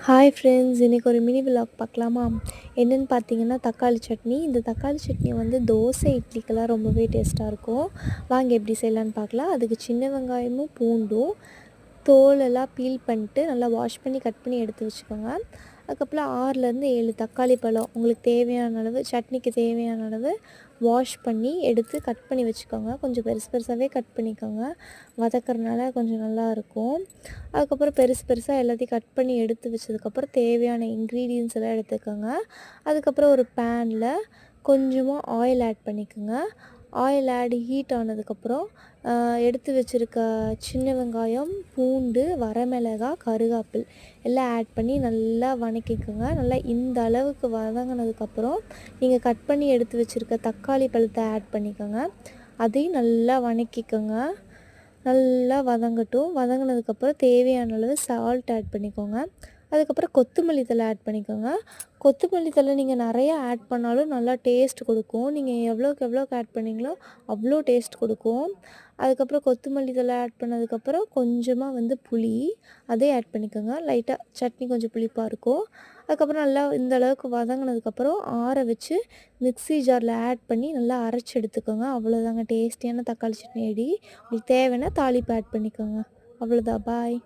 Hi friends, இன்றைக்கி ஒரு mini vlog பார்க்கலாமா? என்னென்னு பார்த்தீங்கன்னா தக்காளி சட்னி. இந்த தக்காளி சட்னி வந்து தோசை, இட்லிக்கெல்லாம் ரொம்பவே டேஸ்ட்டாக இருக்கும். வாங்க எப்படி செய்யலான்னு பார்க்கலாம். அதுக்கு சின்ன வெங்காயமும் பூண்டும் தோலெல்லாம் பீல் பண்ணிட்டு நல்லா வாஷ் பண்ணி கட் பண்ணி எடுத்து வச்சுக்கோங்க. அதுக்கப்புறம் 6லேருந்து 7 தக்காளி பழம் உங்களுக்கு தேவையான அளவு, சட்னிக்கு தேவையான அளவு வாஷ் பண்ணி எடுத்து கட் பண்ணி வச்சுக்கோங்க. கொஞ்சம் பெருசு பெருசாகவே கட் பண்ணிக்கோங்க, வதக்கறனால கொஞ்சம் நல்லாயிருக்கும். அதுக்கப்புறம் பெருசு பெருசாக எல்லாத்தையும் கட் பண்ணி எடுத்து வச்சதுக்கப்புறம் தேவையான இன்க்ரீடியன்ஸ் எல்லாம் எடுத்துக்கோங்க. அதுக்கப்புறம் ஒரு பேனில் கொஞ்சமாக ஆயில் ஆட் பண்ணிக்கோங்க. ஆயில் ஹீட் ஆனதுக்கப்புறம் எடுத்து வச்சுருக்க சின்ன வெங்காயம், பூண்டு, வரமிளகாய், கருவேப்பில் எல்லாம் ஆட் பண்ணி நல்லா வதக்கிக்கோங்க. நல்லா இந்த அளவுக்கு வதங்கினதுக்கப்புறம் நீங்கள் கட் பண்ணி எடுத்து வச்சுருக்க தக்காளி பழத்தை ஆட் பண்ணிக்கோங்க. அதையும் நல்லா வதக்கிக்கோங்க. நல்லா வதங்கட்டும். வதங்கினதுக்கப்புறம் தேவையான அளவு சால்ட் ஆட் பண்ணிக்கோங்க. அதுக்கப்புறம் கொத்தமல்லி தழை ஆட் பண்ணிக்கோங்க. கொத்தமல்லி தழை நீங்கள் நிறையா ஆட் பண்ணாலும் நல்லா டேஸ்ட் கொடுக்கும். நீங்கள் எவ்வளோக்கு ஆட் பண்ணிங்களோ அவ்வளோ டேஸ்ட் கொடுக்கும். அதுக்கப்புறம் கொத்தமல்லி தழை ஆட் பண்ணதுக்கப்புறம் கொஞ்சமாக வந்து புளி அதையும் ஆட் பண்ணிக்கோங்க. லைட்டாக சட்னி கொஞ்சம் புளிப்பாக இருக்கும். அதுக்கப்புறம் நல்லா இந்த அளவுக்கு வதங்கினதுக்கப்புறம் ஆற வச்சு மிக்ஸி ஜாரில் ஆட் பண்ணி நல்லா அரைச்சி எடுத்துக்கோங்க. அவ்வளோதாங்க, டேஸ்டியான தக்காளி சட்னி ரெடி. உங்களுக்கு தேவைன்னா தாளிப்பு ஆட் பண்ணிக்கோங்க. அவ்வளோதான், பாய்.